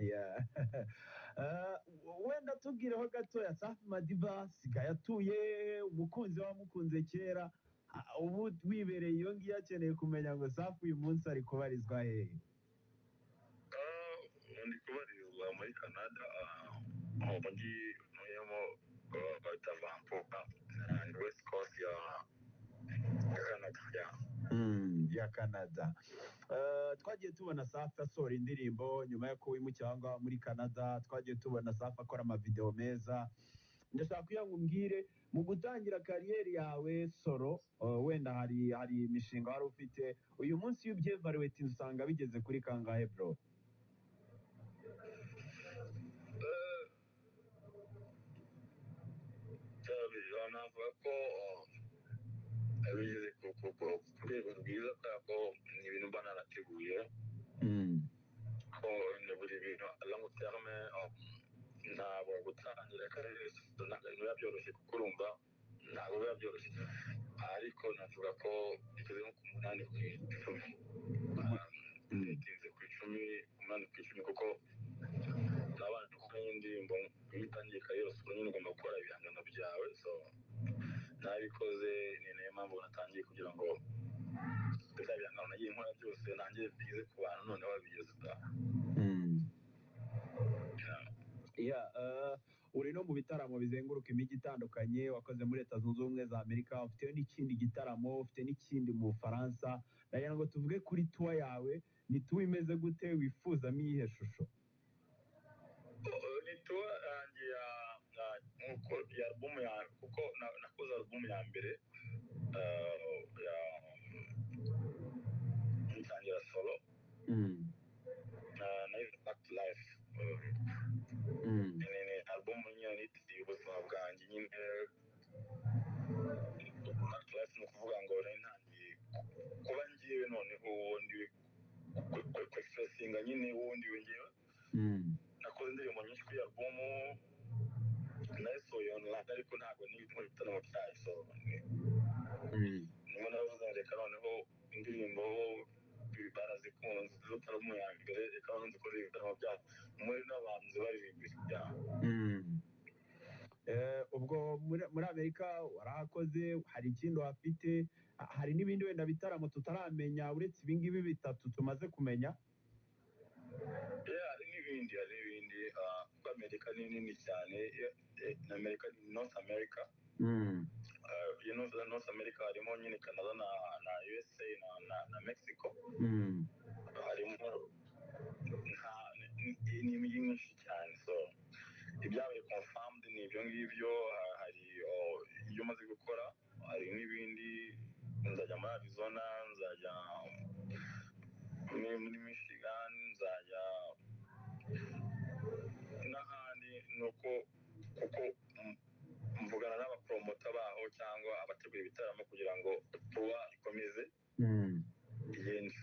Yeah. Uh, wenda tubwireho gatoya Safi Madiba sigaye atuye umukunzi wamukunze kera ubu wibereye iyo ngiyo akeneye kumenya ngo Safi uyu munsi ari kubarizwa hehe. Ndi kubarizwa muri Canada mu mujyi ntuyemo bita Vancouver West Coast ya Canada ya Canada. Twagiye tubona Safi asohora indirimbo nyuma yo kuwimukira ngaho muri Canada, twagiye tubona Safi akora amavideo meza. Ndashaka kugira ngo umbwire mu gutangira kariyeri yawe solo, wenda hari imishinga wari ufite, uyu munsi iyo ubyevaluate usanga bigeze kuri kangahe bro? navuga ko bigeze ku rwego rwiza kubera ko ni ibintu mba narateguye ko buri bintu long terme ntabwo gutangira akarere biba byoroshye kuko urumva ntabwo biba byoroshye, ariko navuga ko bigeze nko ku 8 ku 10 bitinze ku 8 ku 10 kuko nabanje gukora indirimbo iyo utangiye kariyeri solo nyine ugomba gukora ibihangano byawe, so nabikoze ni nayo mpamvu natangiye kugira ngo bya bihangano nagiye nkora byose nanjye bigeze ku bantu noneho babigeze utaha. Uri no mu bitaramo bizenguruka imijyi itandukanye, wakoze muri Leta Zunze Ubumwe za Amerika, ufite n'ikindi gitaramo, ufite n'ikindi mu Bufaransa. Ndagira ngo tuvuge kuri tour yawe, ni tour imeze gute, wifuzamo iyihe shusho? Ni tour yanjye ya album ya kuko nakoze album ya mbere ntangira solo nayo Back to Life. Ni album nyine nitiriye ubuzima bwanjye nyine. Back to Life ni ukuvuga ngo ntangiye kuba ngiwe noneho ubundi kwexpressinga nyine ubundi ngewe. Nakoze indirimbo nyinshi kuri album nayisohoye online ariko ntabwo ni mu bitaramo byayo, so nimwe navuze reka noneho indirimbo barazikunze z'album ya mbere reka noneho nzikore ibitaramo byayo muri n'abantu baririmbira. Ubwo muri Amerika warahakoze, hari ikindi wafite, hari n'ibindi wenda bitaramo tutaramenya uretse ibingibi bitatu tumaze kumenya? hari n'ibindi kuko Amerika ni nini cyane. Amerika ni North America. North America harimo nyine Canada na USA na Mexico. Harimo ni imijyi myinshi cyane, so ibyabaye confirmed ni ibyo ngibyo. Hari iyo umaze gukora, hari n'ibindi nzajya muri Arizona, nzajya muri Michigan, nzajya n'ahandi. Nuko kuko mvugana n'abapromota baho cyangwa abategura ibitaramo kugira ngo tuba ikomeze igende.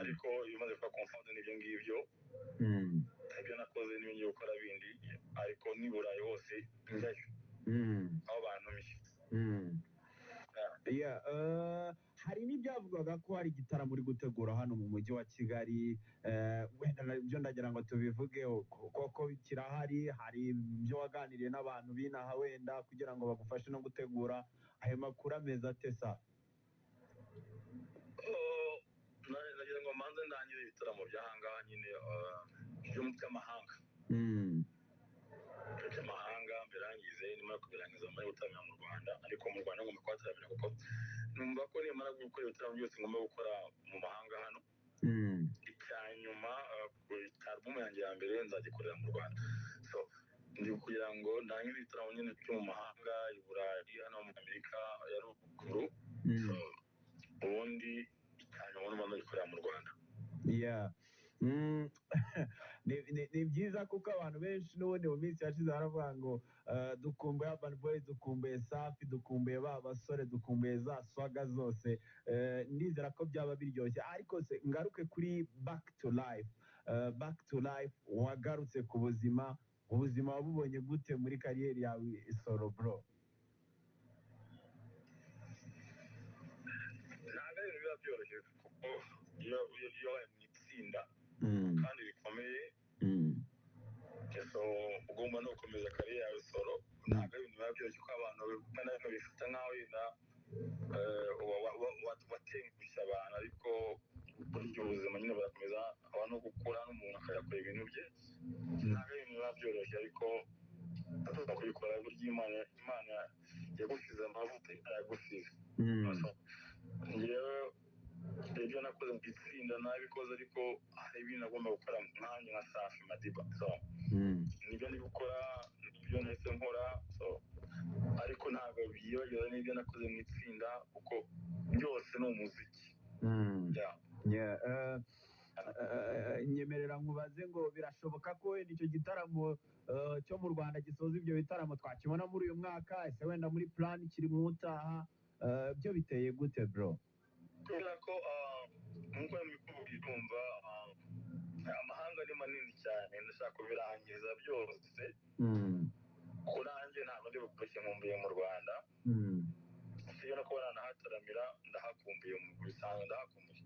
Ariko iyo umaze kuba confirmed n'ibyo ngibyo, ibyo nakoze n'ibyo gukora bindi, ariko ni Burayi hose njyayo aho bantumiye. Hari n'ibyavugwaga ko hari igitaramo uri gutegura hano mu mujyi wa Kigali, wenda nabyo ndagira ngo tubivugeho koko kirahari. Hari ibyo waganiriye n'abantu binaha wenda kugira ngo bagufashe no gutegura ayo makuru ameze ate Safi? Nagira ngo manze ndangire ibitaramo by'ahangaha nyine by'amahanga by'amahanga mbirangize, nimara kubirangiza muri gutamira mu Rwanda. Ariko mu Rwanda ngomba kuhataramira kuko numva ko nimara gukora ibitaramo byose ngomba gukora mu mahanga hano. Icyanyuma album yanjye ya mbere nzagikorera mu Rwanda, so ndi kugira ngo ndangire ibitaramo nyine byo mu mahanga, i Burayi, hano mu Amerika ya ruguru, ubundi icyanyuma n'umuntu gikorera mu Rwanda. Ni byiza kuko abantu benshi n'ubundi mu minsi yashize baravuga ngo dukumbuye Urban Boys, dukumbuye Safi, dukumbuye ba basore, dukumbuye za swaga zose. Ndizera ko byaba biryoshye, ariko se ngaruke kuri Back to Life. Back to Life wagarutse ku buzima, ubuzima wabubonye gute muri kariyeri yawe solo bro? ntabwo biba byoroshye kuko iyo mu itsinda kandi rikomeye so ugomba no gukomeza kariyeri yawe solo ntabwo ari ibintu biba byoroshye ko abantu bimwe na bimwe bifata nk'aho wenda watengushya abantu ariko burya ubuzima nyine burakomeza abantu no gukura n'umuntu akayakora ibintu bye ntabwo ari ibintu biba byoroshye ariko tuza kubikora burya imana yagusize amavuta yagusize ngewe ibyo nakoze mu itsinda nabikoze ariko hari ibintu nagomba gukora nkanjye nka Safi Madiba so nibyo ndi gukora nibyo nahise nkora so ariko ntabwo byibagirwa n'ibyo nakoze mu itsinda kuko byose ni umuziki nyemerera nkubaze ngo birashoboka ko wenda icyo gitaramo cyo mu Rwanda gisoza ibyo bitaramo twakibona muri uyu mwaka ese wenda muri plan kiri mu utaha byo biteye gute bro kubera ko nk'uko mbikumva amahanga ni manini cyane ndashaka kubirangiza byose kuko nanjye ntabwo ndi bukurikije nkumbuye mu Rwanda iyo no kuba nahataramira ndahakumbuye mu bisanzwe ndahakumbuye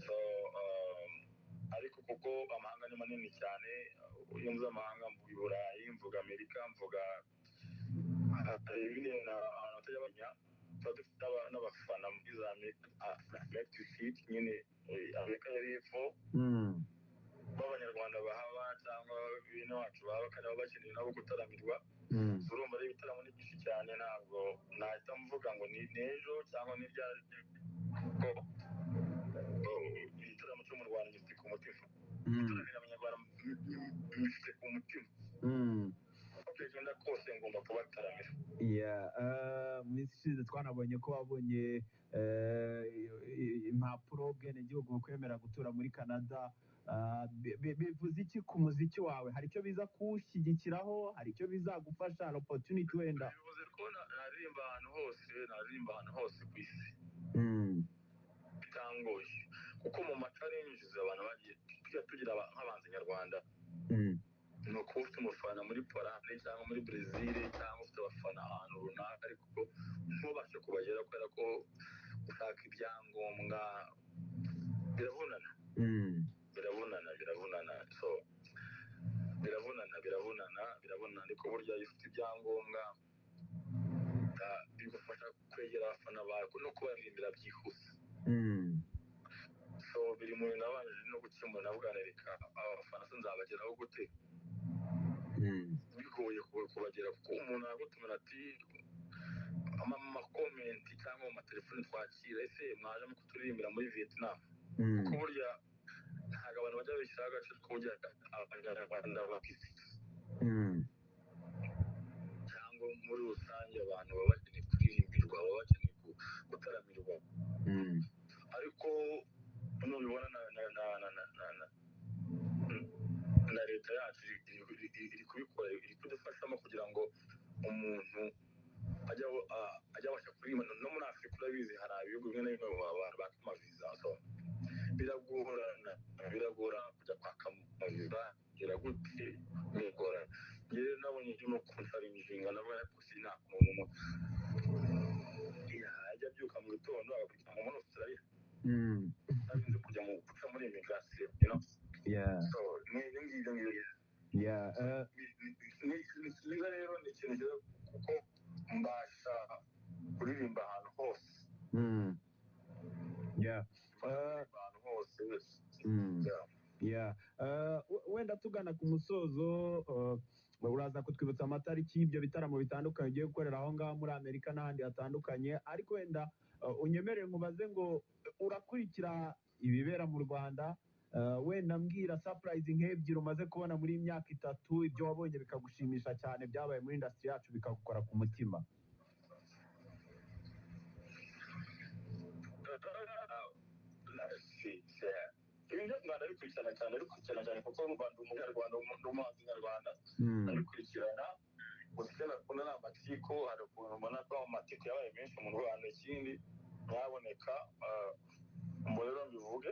so ariko kuko amahanga ni manini cyane iyo mvuze amahanga mvuga i Burayi mvuga Amerika mvuga ibindi ahantu batajya bamenya tuba dufite n'abafana muri za Mexique nyine Amerika y'Epfo b'abanyarwanda bahaba cyangwa bene wacu baba kandi baba bakeneye nabo gutaramirwa urumva ari ibitaramo ni byinshi cyane ntabwo nahita mvuga ngo ni n'ejo cyangwa ni ryari kuko igitaramo cyo mu Rwanda gifite ku mutima gutaramira abanyarwanda bifite ku mutima uko bigenda kose ngomba kubataramira mu minsi ishize twanabonye ko wabonye impapuro bwenegihugu mu kwemera gutura muri Canada bivuze iki ku muziki wawe hari icyo biza kuwushyigikiraho hari icyo bizagufasha hari opportunity wenda bivuze ko naririmba ahantu hose ku isi bitangoye kuko mu ma-challenges abantu bagiye tugira nk'abanzi nyarwanda ni ukuba ufite umufana muri Polande cyangwa muri Brazil cyangwa ufite abafana ahantu runaka ariko ntubashe kubagera kubera ko ushaka ibyangombwa biravunana so biravunana ariko burya iyo ufite ibyangombwa bigufasha kwegera abafana bawe no kubaririmbira byihuse so biri mu bintu nabanje no gukemura nabwanirika abafana se nzabageraho gute bigoye kubagera kuko umuntu aragutumira ati amakomenti cyangwa mu matelefoni twakira ese mwaje mu kuturirimbira muri Vietnam kuko burya ntabwo abantu bajya bishyiraho agaciro ko burya abanyarwanda bakisi cyangwa muri rusange abantu baba bakeneye kuririmbirwa baba bakeneye gutaramirwa ariko nubibona na leta yacu iri kubikora iri kudufashamo kugira ngo umuntu ajya abasha kuririmba no muri Afurika urabizi hari ibihugu bimwe na bimwe abantu baka amaviza so biragora kujya kwaka amaviza biragute bigora njyewe nabonye ndimo kunsarinjinga navuga ko sinaka umuntu ajya abyuka mu gitondo agakurikira mu muri Australia ntabinze kujya mu guca muri immigration so n'ibyo ngibyo ni cyiza rero ni ikintu cyiza kuko mbasha kuririmba ahantu hose ahantu hose wenda tugana ku musozo uraza kutwibutsa amatariki y'ibyo bitaramo bitandukanye ugiye gukorera aho ngaho muri Amerika n'ahandi hatandukanye ariko wenda unyemerere nkubaze ngo urakurikira ibibera mu Rwanda wenda mbwira surprise nk'ebyiri umaze kubona muri imyaka 3 ibyo wabonye bikagushimisha cyane byabaye muri industry yacu bikagukora ku mutima ibyo Rwanda bikurikirana cyane kuko mu Rwanda umunyarwanda umuhanzi nyarwanda abikurikirana gusa icyo nakunda ni amatsiko hari ukuntu mbona ko amatsiko yabaye menshi mu Rwanda ikindi ntiyaboneka ngo rero mbivuge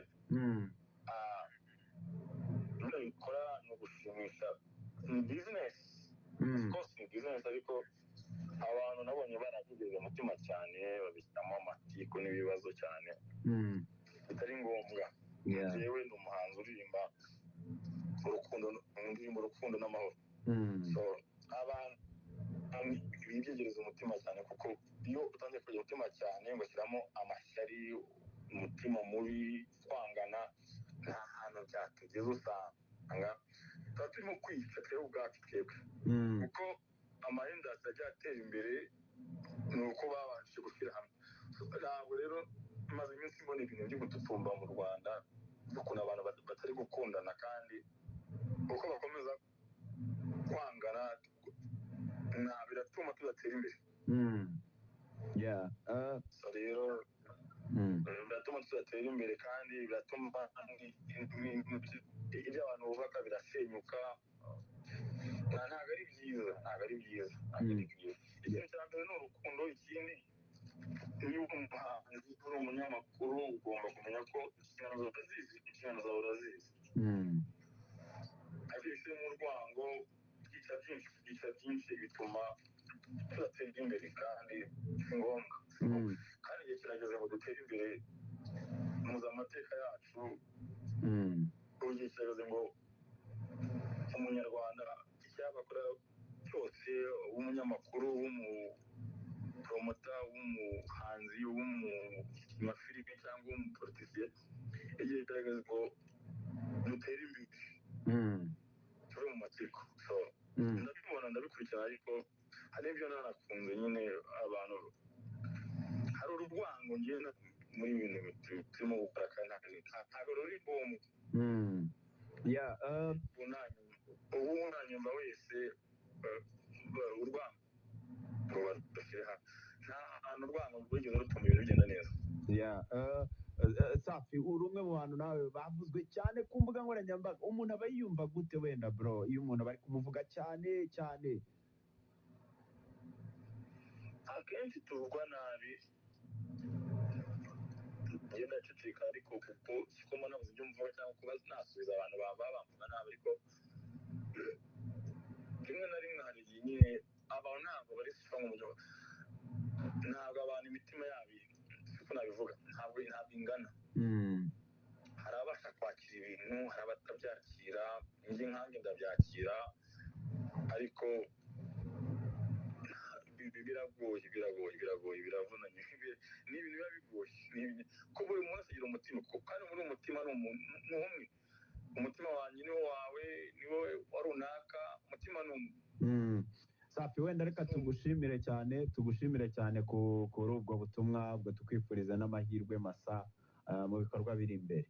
ibyo bikora ni ugushimisha ni bizinesi rwose ni bizinesi ariko abantu nabonye barabigeze umutima cyane babishyiramo amatsiko n'ibibazo cyane bitari ngombwa yewe ni umuhanzi uririmba urukundo indirimbo urukundo n'amahoro. So abantu bibyegereza umutima cyane, kuko iyo utangiye kugira umutima cyane ugashyiramo amashyari, umutima mubi, kwangana, nta hantu byatugeza. Usanga tuba turimo kwica twebwe ubwacu twebwe, kuko amahindasi agiye atera imbere ni uko babanje gushyira hamwe. Ntabwo rero maze iminsi mbona ibintu byo gututumba mu Rwanda n'ukuntu abantu batari gukundana, kandi uko bakomeza kwangana biratuma tudatera imbere. So rero biratuma tudatera imbere, kandi biratuma ibyo abantu bubaka birasenyuka. Ntabwo ari byiza, ntabwo ari byiza. Ikintu cya mbere ni urukundo. Ikindi, iyo uri umuhanzi, uri umunyamakuru, ugomba kumenya ko inshingano zawe urazizi. Abisemo urwango, byica byinshi bituma tudatera imbere, kandi si ngombwa. Kandi igihe kirageze ngo dutere imbere, muzi amateka yacu. Igihe kirageze ngo umunyarwanda icyabakora cyose, w'umunyamakuru, w'umupromota, w'umuhanzi, w'umafilime cyangwa w'umupolitisiye, igihe kirageze ngo dutere imbere, turi mu matsiko. So ndabibona, ndabikurikirana, ariko hari ibyo nanakunze nyine. Abantu hari urwango ngenda muri ibintu turimo gukora, kandi ntabwo ruri ngombwa. Ubu unanyumva wese, urwango ngo badushyire hamwe. Nta hantu urwango rwigeze rutuma ibintu bigenda neza. Safi, uri umwe mu bantu nawe bavuzwe cyane ku mbuga nkoranyambaga. Umuntu aba yiyumva gute wenda bro, iyo umuntu bari kumuvuga cyane cyane? Akenshi tuvugwa nabi, ngenda nceceka, ariko kuko siko mbona ibyo mvuga cyangwa kuba nasubiza abantu baba bamvuga nabi. Ariko rimwe na rimwe hari igihe nyine abantu ntabwo bari strong mu buryo, ntabwo abantu imitima yabo, siko nabivuga, ntabwo ingana. Hari abasha kwakira ibintu, hari abatabyakira. njye nkanjye ndabyakira, ariko biragoye, biravunanye. Ni ibintu biba bigoye, ko buri muntu agira umutima, kandi muri umutima ni umwe. Umutima wanjye ni wawe, ni wowe wa runaka, umutima ni umwe. Safi, wenda reka tugushimire cyane kuri ubwo butumwa, ubwo tukwifuriza n'amahirwe masa mu bikorwa biri imbere.